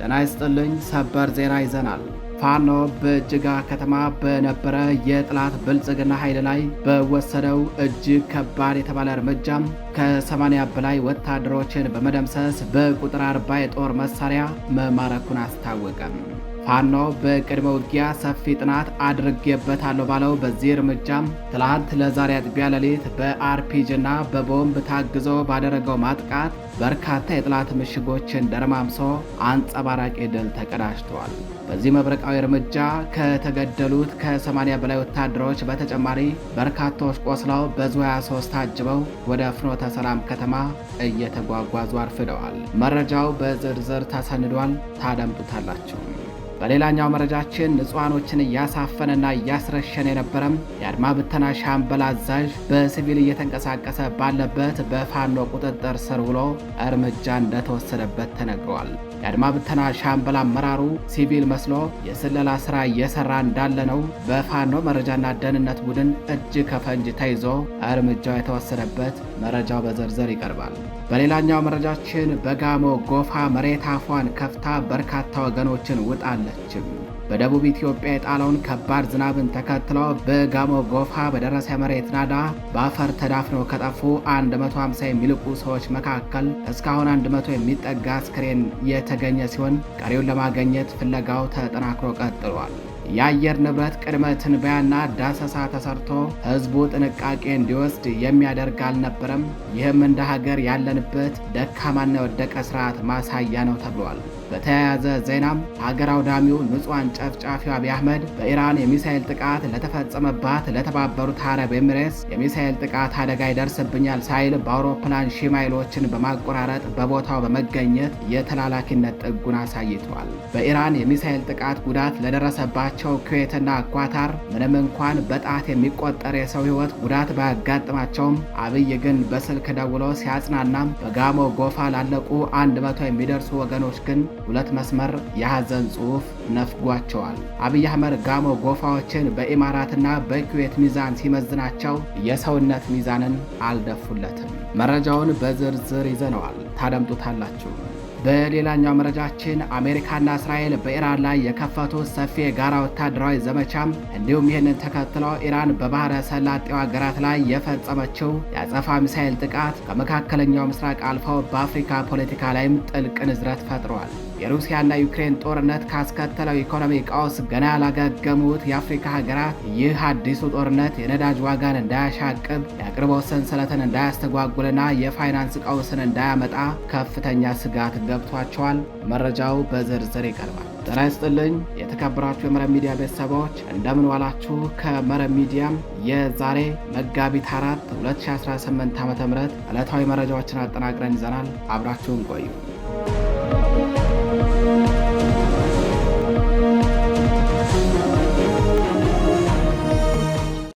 ጤና ይስጥልኝ። ሰበር ዜና ይዘናል። ፋኖ በጅጋ ከተማ በነበረ የጥላት ብልጽግና ኃይል ላይ በወሰደው እጅግ ከባድ የተባለ እርምጃም ከ80 በላይ ወታደሮችን በመደምሰስ በቁጥር 40 የጦር መሳሪያ መማረኩን አስታወቀም። ፋኖ በቅድመ ውጊያ ሰፊ ጥናት አድርጌበታለሁ ባለው በዚህ እርምጃም ትላንት ለዛሬ አጥቢያ ሌሊት በአርፒጂ እና በቦምብ ታግዞ ባደረገው ማጥቃት በርካታ የጥላት ምሽጎችን ደርማምሶ አንጸባራቂ ድል ተቀዳጅተዋል። በዚህ መብረቃዊ እርምጃ ከተገደሉት ከ80 በላይ ወታደሮች በተጨማሪ በርካታዎች ቆስለው በዙ 23 ታጅበው ወደ ፍኖተ ሰላም ከተማ እየተጓጓዙ አርፍደዋል። መረጃው በዝርዝር ተሰንዷል፣ ታደምጡታላችሁ። በሌላኛው መረጃችን ንጹሃኖችን እያሳፈነና እያስረሸነ የነበረም የአድማ ብተና ሻምበል አዛዥ በሲቪል እየተንቀሳቀሰ ባለበት በፋኖ ቁጥጥር ስር ውሎ እርምጃ እንደተወሰደበት ተነግሯል። የአድማ ብተና ሻምበል አመራሩ ሲቪል መስሎ የስለላ ስራ እየሰራ እንዳለ ነው በፋኖ መረጃና ደህንነት ቡድን እጅ ከፈንጅ ተይዞ እርምጃው የተወሰደበት። መረጃው በዝርዝር ይቀርባል። በሌላኛው መረጃችን በጋሞ ጎፋ መሬት አፏን ከፍታ በርካታ ወገኖችን ውጣለችም። በደቡብ ኢትዮጵያ የጣለውን ከባድ ዝናብን ተከትሎ በጋሞ ጎፋ በደረሰ መሬት ናዳ በአፈር ተዳፍነው ከጠፉ 150 የሚልቁ ሰዎች መካከል እስካሁን 100 የሚጠጋ አስክሬን የተገኘ ሲሆን ቀሪውን ለማግኘት ፍለጋው ተጠናክሮ ቀጥሏል። የአየር ንብረት ቅድመ ትንበያና ዳሰሳ ተሰርቶ ህዝቡ ጥንቃቄ እንዲወስድ የሚያደርግ አልነበረም። ይህም እንደ ሀገር ያለንበት ደካማና የወደቀ ስርዓት ማሳያ ነው ተብሏል። በተያያዘ ዜናም ሀገር አውዳሚው ንጹሃን ጨፍጫፊው አብይ አህመድ በኢራን የሚሳኤል ጥቃት ለተፈጸመባት ለተባበሩት አረብ ኤሚሬትስ የሚሳኤል ጥቃት አደጋ ይደርስብኛል ሳይል በአውሮፕላን ሺህ ማይሎችን በማቆራረጥ በቦታው በመገኘት የተላላኪነት ጥጉን አሳይቷል። በኢራን የሚሳኤል ጥቃት ጉዳት ለደረሰባቸው ኩዌትና ኳታር ምንም እንኳን በጣት የሚቆጠር የሰው ህይወት ጉዳት ባያጋጥማቸውም አብይ ግን በስልክ ደውሎ ሲያጽናናም በጋሞ ጎፋ ላለቁ 100 የሚደርሱ ወገኖች ግን 2 መስመር የሐዘን ጽሑፍ ነፍጓቸዋል። አብይ አህመድ ጋሞ ጎፋዎችን በኢማራትና በኩዌት ሚዛን ሲመዝናቸው የሰውነት ሚዛንን አልደፉለትም። መረጃውን በዝርዝር ይዘነዋል፣ ታደምጡታላችሁ። በሌላኛው መረጃችን አሜሪካና እስራኤል በኢራን ላይ የከፈቱት ሰፊ የጋራ ወታደራዊ ዘመቻም እንዲሁም ይህንን ተከትሎ ኢራን በባህረ ሰላጤው ሀገራት ላይ የፈጸመችው የአጸፋ ሚሳኤል ጥቃት ከመካከለኛው ምስራቅ አልፈው በአፍሪካ ፖለቲካ ላይም ጥልቅ ንዝረት ፈጥሯል። የሩሲያና ዩክሬን ጦርነት ካስከተለው ኢኮኖሚ ቀውስ ገና ያላገገሙት የአፍሪካ ሀገራት ይህ አዲሱ ጦርነት የነዳጅ ዋጋን እንዳያሻቅብ፣ የአቅርቦት ሰንሰለትን እንዳያስተጓጉልና የፋይናንስ ቀውስን እንዳያመጣ ከፍተኛ ስጋት ገብቷቸዋል። መረጃው በዝርዝር ይቀርባል። ጤና ይስጥልኝ የተከበራችሁ የመረብ ሚዲያ ቤተሰቦች እንደምን ዋላችሁ። ከመረብ ሚዲያም የዛሬ መጋቢት 4 2018 ዓ.ም ዕለታዊ መረጃዎችን አጠናቅረን ይዘናል። አብራችሁን ቆዩ።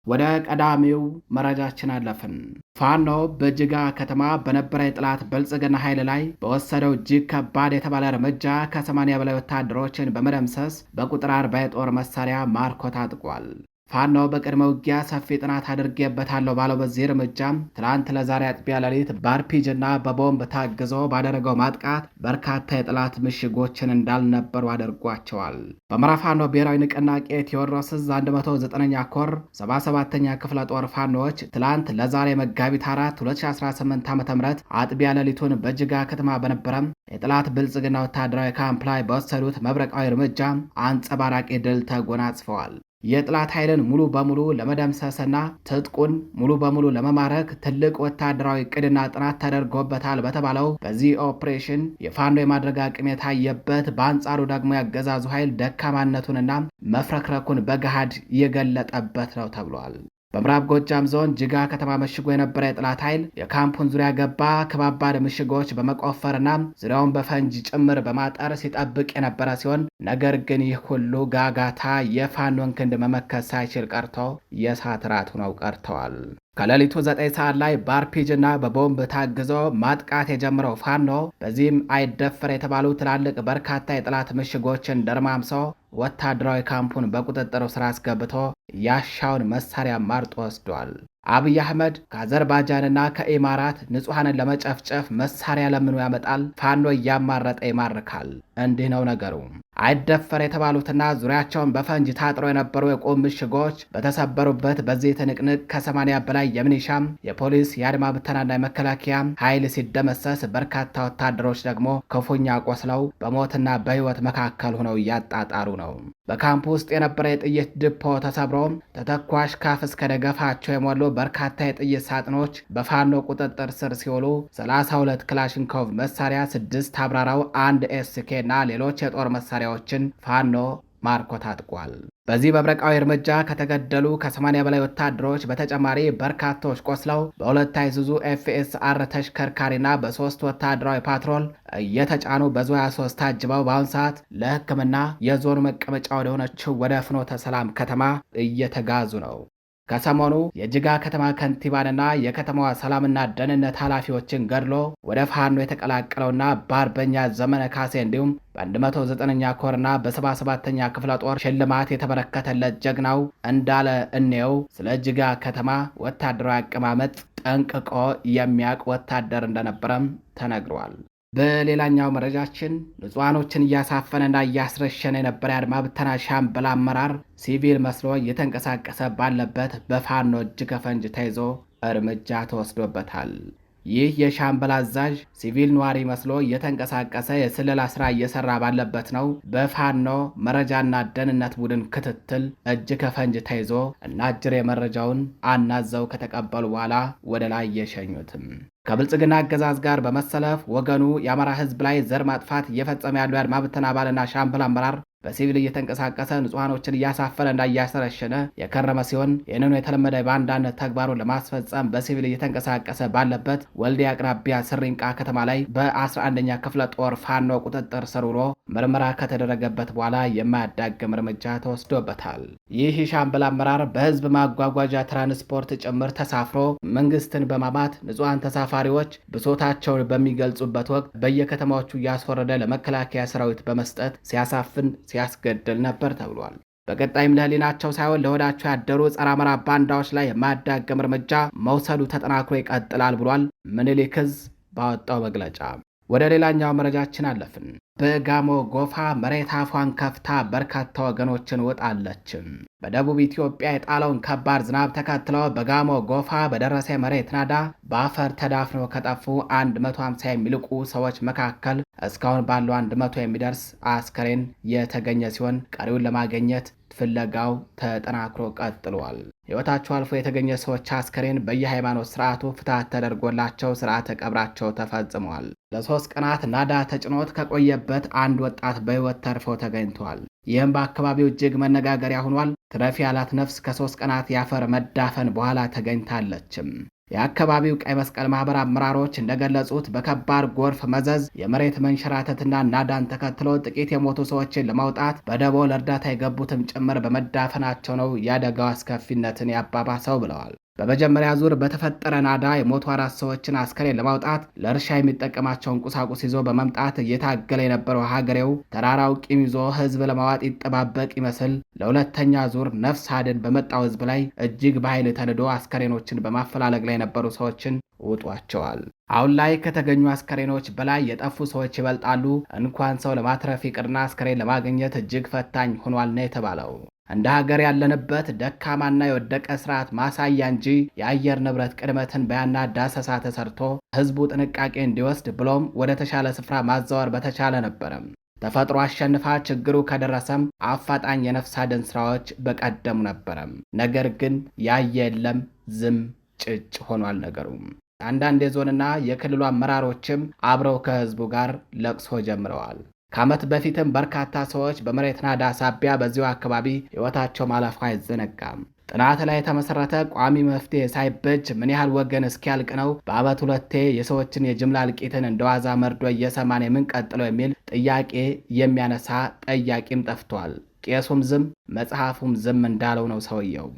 ወደ ቀዳሚው መረጃችን አለፍን። ፋኖ በጅጋ ከተማ በነበረ የጥላት ብልጽግና ኃይል ላይ በወሰደው እጅግ ከባድ የተባለ እርምጃ ከ80 በላይ ወታደሮችን በመደምሰስ በቁጥር 40 የጦር መሳሪያ ማርኮ ታጥቋል። ፋኖ በቅድመ ውጊያ ሰፊ ጥናት አድርጌበታለሁ ባለው በዚህ እርምጃም ትላንት ለዛሬ አጥቢያ ሌሊት በአርፒጂ እና በቦምብ ታግዞ ባደረገው ማጥቃት በርካታ የጥላት ምሽጎችን እንዳልነበሩ አድርጓቸዋል። በአማራ ፋኖ ብሔራዊ ንቅናቄ ቴዎድሮስ ዕዝ 109ኛ ኮር 77ኛ ክፍለ ጦር ፋኖዎች ትላንት ለዛሬ መጋቢት 4 2018 ዓ.ም አጥቢያ ሌሊቱን በጅጋ ከተማ በነበረም የጥላት ብልጽግና ወታደራዊ ካምፕ ላይ በወሰዱት መብረቃዊ እርምጃ አንጸባራቂ ድል ተጎናጽፈዋል። የጥላት ኃይልን ሙሉ በሙሉ ለመደምሰስና ትጥቁን ሙሉ በሙሉ ለመማረክ ትልቅ ወታደራዊ ዕቅድና ጥናት ተደርጎበታል በተባለው በዚህ ኦፕሬሽን የፋኖ የማድረግ አቅም የታየበት፣ በአንጻሩ ደግሞ ያገዛዙ ኃይል ደካማነቱንና መፍረክረኩን በገሃድ የገለጠበት ነው ተብሏል። በምዕራብ ጎጃም ዞን ጅጋ ከተማ መሽጎ የነበረ የጥላት ኃይል የካምፑን ዙሪያ ገባ ከባባድ ምሽጎች በመቆፈርና ዙሪያውን በፈንጅ ጭምር በማጠር ሲጠብቅ የነበረ ሲሆን ነገር ግን ይህ ሁሉ ጋጋታ የፋኖን ክንድ መመከት ሳይችል ቀርቶ የእሳት ራት ሆነው ቀርተዋል። ከሌሊቱ 9 ሰዓት ላይ በአርፒጂ እና በቦምብ ታግዞ ማጥቃት የጀመረው ፋኖ በዚህም አይደፈር የተባሉ ትላልቅ በርካታ የጥላት ምሽጎችን ደርማምሶ ወታደራዊ ካምፑን በቁጥጥሩ ስር አስገብቶ ያሻውን መሳሪያ ማርጦ ወስዷል። አብይ አህመድ ከአዘርባይጃንና ከኢማራት ንጹሐንን ለመጨፍጨፍ መሳሪያ ለምኑ ያመጣል፣ ፋኖ እያማረጠ ይማርካል። እንዲህ ነው ነገሩ። አይደፈር የተባሉትና ዙሪያቸውን በፈንጅ ታጥረው የነበሩ የቁም ምሽጎች በተሰበሩበት በዚህ ትንቅንቅ ከ80 በላይ የሚኒሻም የፖሊስ የአድማ ብተናና የመከላከያ ኃይል ሲደመሰስ በርካታ ወታደሮች ደግሞ ክፉኛ ቆስለው በሞትና በሕይወት መካከል ሆነው እያጣጣሩ ነው። በካምፕ ውስጥ የነበረ የጥይት ድፖ ተሰብሮ ተተኳሽ ካፍ እስከ ደገፋቸው የሞሉ በርካታ የጥይት ሳጥኖች በፋኖ ቁጥጥር ስር ሲውሉ 32 ክላሽንኮቭ መሳሪያ፣ 6 አብራራው፣ 1 ኤስኬ እና ሌሎች የጦር መሳሪያዎችን ፋኖ ማርኮ ታጥቋል። በዚህ መብረቃዊ እርምጃ ከተገደሉ ከ80 በላይ ወታደሮች በተጨማሪ በርካቶች ቆስለው በሁለት አይሱዙ ኤፍኤስአር ተሽከርካሪና በ3 ወታደራዊ ፓትሮል እየተጫኑ በዙ 23 ታጅበው በአሁኑ ሰዓት ለሕክምና የዞኑ መቀመጫ ወደሆነችው ወደ ፍኖተ ሰላም ከተማ እየተጋዙ ነው። ከሰሞኑ የጅጋ ከተማ ከንቲባንና የከተማዋ ሰላምና ደህንነት ኃላፊዎችን ገድሎ ወደ ፋኖ የተቀላቀለውና በአርበኛ ዘመነ ካሴ እንዲሁም በ109ኛ ኮርና በ77ኛ ክፍለ ጦር ሽልማት የተበረከተለት ጀግናው እንዳለ እንየው ስለ ጅጋ ከተማ ወታደራዊ አቀማመጥ ጠንቅቆ የሚያውቅ ወታደር እንደነበረም ተነግሯል። በሌላኛው መረጃችን ንጹሃኖችን እያሳፈነና እያስረሸነ የነበረ የአድማ ብተና ሻምበል አመራር ሲቪል መስሎ እየተንቀሳቀሰ ባለበት በፋኖ እጅ ከፈንጅ ተይዞ እርምጃ ተወስዶበታል። ይህ የሻምበል አዛዥ ሲቪል ነዋሪ መስሎ እየተንቀሳቀሰ የስለላ ስራ እየሰራ ባለበት ነው በፋኖ መረጃና ደህንነት ቡድን ክትትል እጅ ከፈንጅ ተይዞ እና አጅሬ መረጃውን አናዘው ከተቀበሉ በኋላ ወደ ላይ የሸኙትም። ከብልጽግና አገዛዝ ጋር በመሰለፍ ወገኑ የአማራ ሕዝብ ላይ ዘር ማጥፋት እየፈጸመ ያሉ የአድማ ብተና አባልና ሻምበል አመራር በሲቪል እየተንቀሳቀሰ ንጹሃኖችን እያሳፈነና እያስረሸነ የከረመ ሲሆን ይህንኑ የተለመደ የባንዳነት ተግባሩን ለማስፈጸም በሲቪል እየተንቀሳቀሰ ባለበት ወልዲያ አቅራቢያ ስሪንቃ ከተማ ላይ በ11ኛ ክፍለ ጦር ፋኖ ቁጥጥር ስር ውሎ ምርመራ ከተደረገበት በኋላ የማያዳግም እርምጃ ተወስዶበታል። ይህ ሻምበል አመራር በህዝብ ማጓጓዣ ትራንስፖርት ጭምር ተሳፍሮ መንግስትን በማማት ንጹሃን ተሳፋሪዎች ብሶታቸውን በሚገልጹበት ወቅት በየከተማዎቹ እያስወረደ ለመከላከያ ሰራዊት በመስጠት ሲያሳፍን ሲያስገድል ነበር ተብሏል። በቀጣይም ለህሊናቸው ሳይሆን ለሆዳቸው ያደሩ ጸረ አማራ ባንዳዎች ላይ የማያዳግም እርምጃ መውሰዱ ተጠናክሮ ይቀጥላል ብሏል ምኒልክ ዕዝ ባወጣው መግለጫ። ወደ ሌላኛው መረጃችን አለፍን። በጋሞ ጎፋ መሬት አፏን ከፍታ በርካታ ወገኖችን ወጣለችም። በደቡብ ኢትዮጵያ የጣለውን ከባድ ዝናብ ተከትሎ በጋሞ ጎፋ በደረሰ መሬት ናዳ በአፈር ተዳፍኖ ከጠፉ 150 የሚልቁ ሰዎች መካከል እስካሁን ባለው 100 የሚደርስ አስከሬን የተገኘ ሲሆን ቀሪውን ለማግኘት ፍለጋው ተጠናክሮ ቀጥሏል። ሕይወታቸው አልፎ የተገኘ ሰዎች አስከሬን በየሃይማኖት ስርዓቱ ፍትሐት ተደርጎላቸው ስርዓተ ቀብራቸው ተፈጽሟል። ለ3 ቀናት ናዳ ተጭኖት ከቆየበት አንድ ወጣት በሕይወት ተርፎ ተገኝቷል። ይህም በአካባቢው እጅግ መነጋገሪያ ሆኗል። ትረፍ ያላት ነፍስ ከ3 ቀናት የአፈር መዳፈን በኋላ ተገኝታለችም። የአካባቢው ቀይ መስቀል ማህበር አመራሮች እንደገለጹት በከባድ ጎርፍ መዘዝ የመሬት መንሸራተትና ናዳን ተከትሎ ጥቂት የሞቱ ሰዎችን ለማውጣት በደቦ ለእርዳታ የገቡትም ጭምር በመዳፈናቸው ነው የአደጋው አስከፊነትን ያባባሰው ብለዋል። በመጀመሪያ ዙር በተፈጠረ ናዳ የሞቱ 4 ሰዎችን አስከሬን ለማውጣት ለእርሻ የሚጠቀማቸውን ቁሳቁስ ይዞ በመምጣት እየታገለ የነበረው ሀገሬው ተራራው ቂም ይዞ ህዝብ ለማዋጥ ይጠባበቅ ይመስል ለሁለተኛ ዙር ነፍስ አድን በመጣው ህዝብ ላይ እጅግ በኃይል ተንዶ አስከሬኖችን በማፈላለግ ላይ የነበሩ ሰዎችን ውጧቸዋል። አሁን ላይ ከተገኙ አስከሬኖች በላይ የጠፉ ሰዎች ይበልጣሉ። እንኳን ሰው ለማትረፍ ይቅርና አስከሬን ለማግኘት እጅግ ፈታኝ ሆኗል ነው የተባለው። እንደ ሀገር ያለንበት ደካማና የወደቀ ስርዓት ማሳያ እንጂ የአየር ንብረት ቅድመ ትንበያና ዳሰሳ ተሰርቶ ህዝቡ ጥንቃቄ እንዲወስድ ብሎም ወደ ተሻለ ስፍራ ማዛወር በተቻለ ነበረም። ተፈጥሮ አሸንፋ ችግሩ ከደረሰም አፋጣኝ የነፍስ አድን ስራዎች በቀደሙ ነበረም። ነገር ግን ያየ የለም፣ ዝም ጭጭ ሆኗል ነገሩ። አንዳንድ የዞንና የክልሉ አመራሮችም አብረው ከህዝቡ ጋር ለቅሶ ጀምረዋል። ከዓመት በፊትም በርካታ ሰዎች በመሬት ናዳ ሳቢያ በዚሁ አካባቢ ህይወታቸው ማለፉ አይዘነጋም። ጥናት ላይ የተመሰረተ ቋሚ መፍትሄ ሳይበጅ ምን ያህል ወገን እስኪያልቅ ነው በዓመት 2 የሰዎችን የጅምላ እልቂትን እንደዋዛ መርዶ እየሰማን የምንቀጥለው የሚል ጥያቄ የሚያነሳ ጠያቂም ጠፍቷል። ቄሱም ዝም መጽሐፉም ዝም እንዳለው ነው ሰውየው።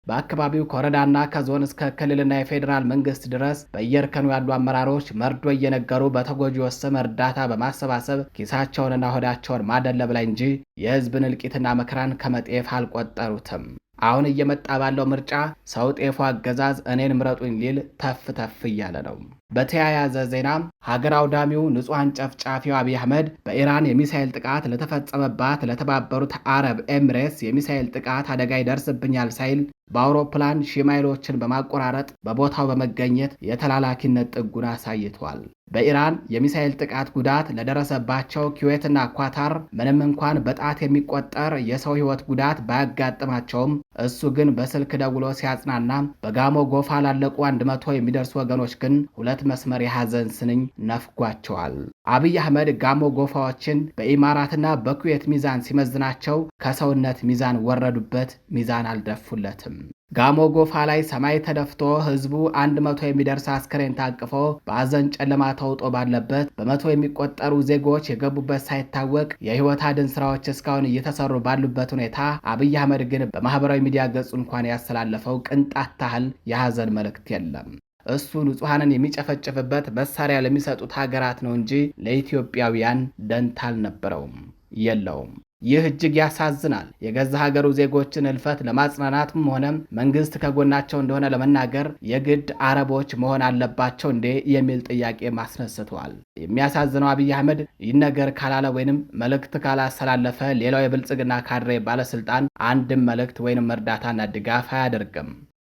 በአካባቢው ከወረዳና ከዞን እስከ ክልልና የፌዴራል መንግስት ድረስ በየእርከኑ ያሉ አመራሮች መርዶ እየነገሩ በተጎጂዎች ስም እርዳታ በማሰባሰብ ኪሳቸውንና ሆዳቸውን ማደለብ ላይ እንጂ የህዝብን እልቂትና መከራን ከመጤፍ አልቆጠሩትም። አሁን እየመጣ ባለው ምርጫ ሰው ጤፉ አገዛዝ እኔን ምረጡኝ ሊል ተፍ ተፍ እያለ ነው። በተያያዘ ዜና ሀገር አውዳሚው ንጹሐን ጨፍጫፊው አብይ አህመድ በኢራን የሚሳኤል ጥቃት ለተፈጸመባት ለተባበሩት አረብ ኤምሬትስ የሚሳኤል ጥቃት አደጋ ይደርስብኛል ሳይል በአውሮፕላን ሺህ ማይሎችን በማቆራረጥ በቦታው በመገኘት የተላላኪነት ጥጉን አሳይቷል። በኢራን የሚሳኤል ጥቃት ጉዳት ለደረሰባቸው ኩዌትና ኳታር ምንም እንኳን በጣት የሚቆጠር የሰው ሕይወት ጉዳት ባያጋጥማቸውም እሱ ግን በስልክ ደውሎ ሲያጽናና በጋሞ ጎፋ ላለቁ 100 የሚደርሱ ወገኖች ግን ሁለት መስመር የሐዘን ስንኝ ነፍጓቸዋል። አብይ አህመድ ጋሞ ጎፋዎችን በኢማራትና በኩዌት ሚዛን ሲመዝናቸው ከሰውነት ሚዛን ወረዱበት፣ ሚዛን አልደፉለትም። ጋሞ ጎፋ ላይ ሰማይ ተደፍቶ ህዝቡ 100 የሚደርስ አስከሬን ታቅፎ በአዘን ጨለማ ተውጦ ባለበት በመቶ የሚቆጠሩ ዜጎች የገቡበት ሳይታወቅ የህይወት አድን ስራዎች እስካሁን እየተሰሩ ባሉበት ሁኔታ አብይ አህመድ ግን በማህበራዊ ሚዲያ ገጹ እንኳን ያስተላለፈው ቅንጣት ታህል የሐዘን መልእክት የለም። እሱ ንጹሐንን የሚጨፈጭፍበት መሳሪያ ለሚሰጡት ሀገራት ነው እንጂ ለኢትዮጵያውያን ደንታ አልነበረውም፣ የለውም። ይህ እጅግ ያሳዝናል። የገዛ ሀገሩ ዜጎችን እልፈት ለማጽናናትም ሆነ መንግስት ከጎናቸው እንደሆነ ለመናገር የግድ አረቦች መሆን አለባቸው እንዴ የሚል ጥያቄ ማስነስተዋል። የሚያሳዝነው አብይ አህመድ ይህን ነገር ካላለ ወይንም መልእክት ካላስተላለፈ ሌላው የብልጽግና ካድሬ ባለስልጣን አንድም መልእክት ወይንም እርዳታና ድጋፍ አያደርግም።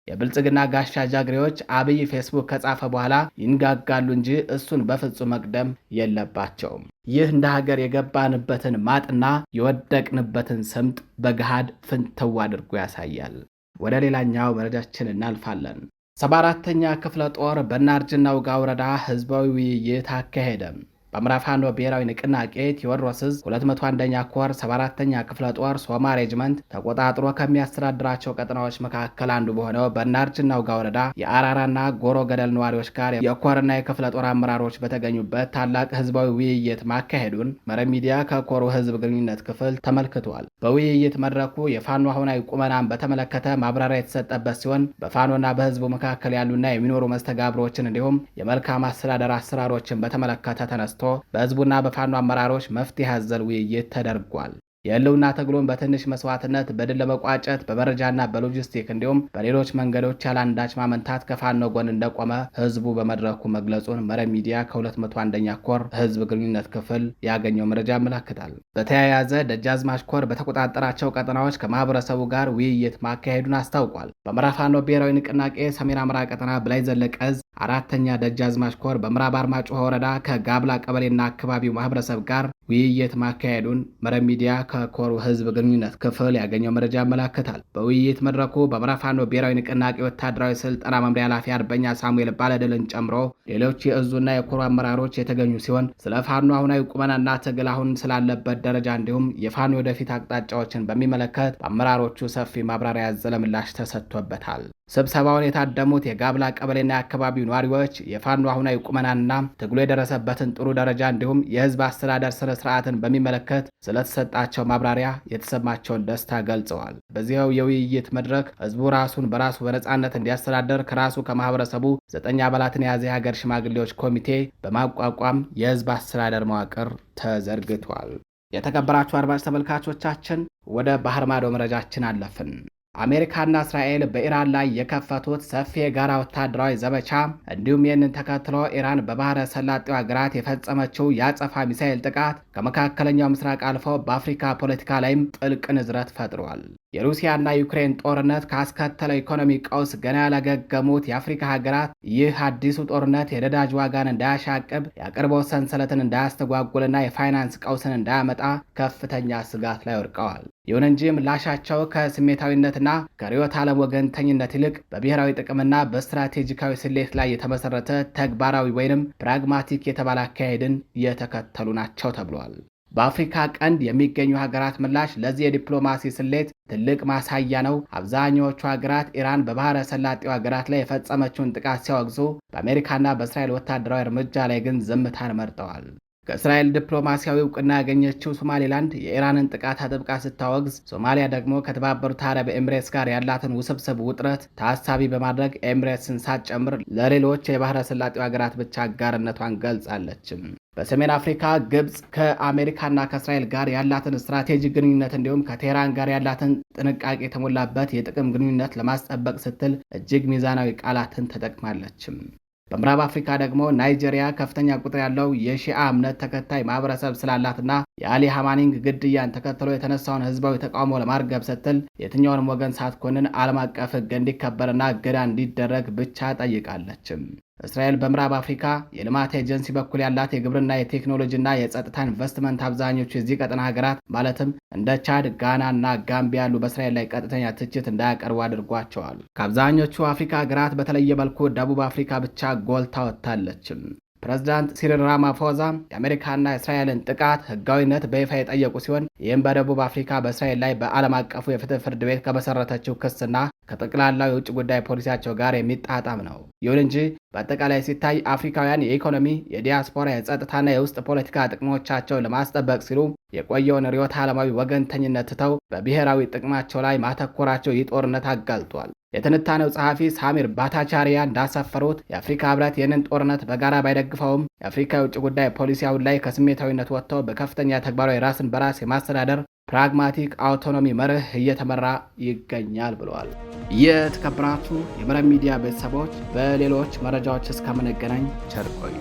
የብልጽግና ጋሻ ጃግሬዎች አብይ ፌስቡክ ከጻፈ በኋላ ይንጋጋሉ እንጂ እሱን በፍጹም መቅደም የለባቸውም። ይህ እንደ ሀገር የገባንበትን ማጥና የወደቅንበትን ስምጥ በገሃድ ፍንትው አድርጎ ያሳያል። ወደ ሌላኛው መረጃችን እናልፋለን። 74ኛ ክፍለ ጦር በእናርጅና ውጋ ወረዳ ህዝባዊ ውይይት አካሄደ። በምዕራብ ፋኖ ብሔራዊ ንቅናቄ ቴዎድሮስ ዕዝ 201ኛ ኮር 74ኛ ክፍለ ጦር ሶማ ሬጅመንት ተቆጣጥሮ ከሚያስተዳድራቸው ቀጠናዎች መካከል አንዱ በሆነው በእናርጅና ውጋ ወረዳ የአራራና ጎሮ ገደል ነዋሪዎች ጋር የኮርና የክፍለ ጦር አመራሮች በተገኙበት ታላቅ ህዝባዊ ውይይት ማካሄዱን መረብ ሚዲያ ከኮሩ ህዝብ ግንኙነት ክፍል ተመልክቷል። በውይይት መድረኩ የፋኖ አሁናዊ ቁመናን በተመለከተ ማብራሪያ የተሰጠበት ሲሆን በፋኖና በህዝቡ መካከል ያሉና የሚኖሩ መስተጋብሮችን እንዲሁም የመልካም አስተዳደር አሰራሮችን በተመለከተ ተነስቶ በህዝቡና በፋኖ አመራሮች መፍትሄ ያዘል ውይይት ተደርጓል። የህልውና ትግሉን በትንሽ መስዋዕትነት በድል ለመቋጨት በመረጃና በሎጂስቲክ እንዲሁም በሌሎች መንገዶች ያላንዳች ማመንታት ከፋኖ ጎን እንደቆመ ህዝቡ በመድረኩ መግለጹን መረብ ሚዲያ ከ201ኛ ኮር ህዝብ ግንኙነት ክፍል ያገኘው መረጃ ያመለክታል። በተያያዘ ደጃዝማች ኮር በተቆጣጠራቸው ቀጠናዎች ከማህበረሰቡ ጋር ውይይት ማካሄዱን አስታውቋል። በምዕራብ ፋኖ ብሔራዊ ንቅናቄ ሰሜን አምራ ቀጠና በላይ ዘለቀ ዕዝ 4ኛ ደጃዝማች ኮር በምዕራብ አርማጭሆ ወረዳ ከጋብላ ቀበሌና አካባቢው ማህበረሰብ ጋር ውይይት ማካሄዱን መረብ ሚዲያ ከኮሩ ህዝብ ግንኙነት ክፍል ያገኘው መረጃ ያመለክታል። በውይይት መድረኩ በምዕራብ ፋኖ ብሔራዊ ንቅናቄ ወታደራዊ ስልጠና መምሪያ ኃላፊ አርበኛ ሳሙኤል ባለድልን ጨምሮ ሌሎች የእዙና የኮሩ አመራሮች የተገኙ ሲሆን ስለ ፋኖ አሁናዊ ቁመናና ትግል አሁን ስላለበት ደረጃ እንዲሁም የፋኖ ወደፊት አቅጣጫዎችን በሚመለከት በአመራሮቹ ሰፊ ማብራሪያ ያዘለ ምላሽ ተሰጥቶበታል። ስብሰባውን የታደሙት የጋብላ ቀበሌና የአካባቢው ነዋሪዎች የፋኖ አሁናዊ ቁመናና ትግሉ የደረሰበትን ጥሩ ደረጃ እንዲሁም የህዝብ አስተዳደር ስነ ስርዓትን በሚመለከት ስለተሰጣቸው ማብራሪያ የተሰማቸውን ደስታ ገልጸዋል። በዚያው የውይይት መድረክ ህዝቡ ራሱን በራሱ በነጻነት እንዲያስተዳደር ከራሱ ከማህበረሰቡ 9 አባላትን የያዘ የሀገር ሽማግሌዎች ኮሚቴ በማቋቋም የህዝብ አስተዳደር መዋቅር ተዘርግቷል። የተከበራችሁ አድማጭ ተመልካቾቻችን ወደ ባህር ማዶ መረጃችን አለፍን። አሜሪካና እስራኤል በኢራን ላይ የከፈቱት ሰፊ የጋራ ወታደራዊ ዘመቻ እንዲሁም ይህንን ተከትሎ ኢራን በባህረ ሰላጤው ሀገራት የፈጸመችው የአጸፋ ሚሳኤል ጥቃት ከመካከለኛው ምስራቅ አልፎ በአፍሪካ ፖለቲካ ላይም ጥልቅ ንዝረት ፈጥሯል። የሩሲያና ዩክሬን ጦርነት ካስከተለው ኢኮኖሚ ቀውስ ገና ያላገገሙት የአፍሪካ ሀገራት ይህ አዲሱ ጦርነት የነዳጅ ዋጋን እንዳያሻቅብ፣ የአቅርቦት ሰንሰለትን እንዳያስተጓጉልና የፋይናንስ ቀውስን እንዳያመጣ ከፍተኛ ስጋት ላይ ወድቀዋል። ይሁን እንጂ ምላሻቸው ከስሜታዊነትና ከርዕዮተ ዓለም ወገንተኝነት ይልቅ በብሔራዊ ጥቅምና በስትራቴጂካዊ ስሌት ላይ የተመሰረተ ተግባራዊ ወይንም ፕራግማቲክ የተባለ አካሄድን የተከተሉ ናቸው ተብሏል። በአፍሪካ ቀንድ የሚገኙ ሀገራት ምላሽ ለዚህ የዲፕሎማሲ ስሌት ትልቅ ማሳያ ነው። አብዛኛዎቹ ሀገራት ኢራን በባህረ ሰላጤው ሀገራት ላይ የፈጸመችውን ጥቃት ሲያወግዙ፣ በአሜሪካና በእስራኤል ወታደራዊ እርምጃ ላይ ግን ዝምታን መርጠዋል። ከእስራኤል ዲፕሎማሲያዊ እውቅና ያገኘችው ሶማሌላንድ የኢራንን ጥቃት አጥብቃ ስታወግዝ፣ ሶማሊያ ደግሞ ከተባበሩት አረብ ኤምሬትስ ጋር ያላትን ውስብስብ ውጥረት ታሳቢ በማድረግ ኤምሬትስን ሳትጨምር ለሌሎች የባህረ ሰላጤው ሀገራት ብቻ አጋርነቷን ገልጻለች። በሰሜን አፍሪካ ግብጽ ከአሜሪካና ከእስራኤል ጋር ያላትን ስትራቴጂክ ግንኙነት እንዲሁም ከቴህራን ጋር ያላትን ጥንቃቄ የተሞላበት የጥቅም ግንኙነት ለማስጠበቅ ስትል እጅግ ሚዛናዊ ቃላትን ተጠቅማለችም። በምዕራብ አፍሪካ ደግሞ ናይጄሪያ ከፍተኛ ቁጥር ያለው የሺአ እምነት ተከታይ ማህበረሰብ ስላላትና የአሊ ሃማኒንግ ግድያን ተከትሎ የተነሳውን ህዝባዊ ተቃውሞ ለማርገብ ስትል የትኛውንም ወገን ሳትኮንን ዓለም አቀፍ ህግ እንዲከበርና እገዳ እንዲደረግ ብቻ ጠይቃለችም። እስራኤል በምዕራብ አፍሪካ የልማት ኤጀንሲ በኩል ያላት የግብርና የቴክኖሎጂና የጸጥታ ኢንቨስትመንት አብዛኞቹ የዚህ ቀጠና ሀገራት ማለትም እንደ ቻድ፣ ጋና እና ጋምቢያ ያሉ በእስራኤል ላይ ቀጥተኛ ትችት እንዳያቀርቡ አድርጓቸዋል። ከአብዛኞቹ አፍሪካ ሀገራት በተለየ መልኩ ደቡብ አፍሪካ ብቻ ጎልታ ወጥታለችም። ፕሬዝዳንት ሲሪል ራማፎዛ የአሜሪካና የእስራኤልን ጥቃት ህጋዊነት በይፋ የጠየቁ ሲሆን ይህም በደቡብ አፍሪካ በእስራኤል ላይ በዓለም አቀፉ የፍትህ ፍርድ ቤት ከመሰረተችው ክስና ከጠቅላላው የውጭ ጉዳይ ፖሊሲያቸው ጋር የሚጣጣም ነው። ይሁን እንጂ በአጠቃላይ ሲታይ አፍሪካውያን የኢኮኖሚ፣ የዲያስፖራ፣ የጸጥታና የውስጥ ፖለቲካ ጥቅሞቻቸውን ለማስጠበቅ ሲሉ የቆየውን ርዕዮተ ዓለማዊ ወገንተኝነት ትተው በብሔራዊ ጥቅማቸው ላይ ማተኮራቸው ይህ ጦርነት አጋልጧል። የትንታኔው ጸሐፊ ሳሚር ባታቻሪያ እንዳሰፈሩት የአፍሪካ ህብረት ይህንን ጦርነት በጋራ ባይደግፈውም የአፍሪካ የውጭ ጉዳይ ፖሊሲ አሁን ላይ ከስሜታዊነት ወጥተው በከፍተኛ ተግባራዊ ራስን በራስ የማስተዳደር ፕራግማቲክ አውቶኖሚ መርህ እየተመራ ይገኛል ብለዋል። የተከበራችሁ የመረብ ሚዲያ ቤተሰቦች በሌሎች መረጃዎች እስከምንገናኝ ቸር ቆዩ።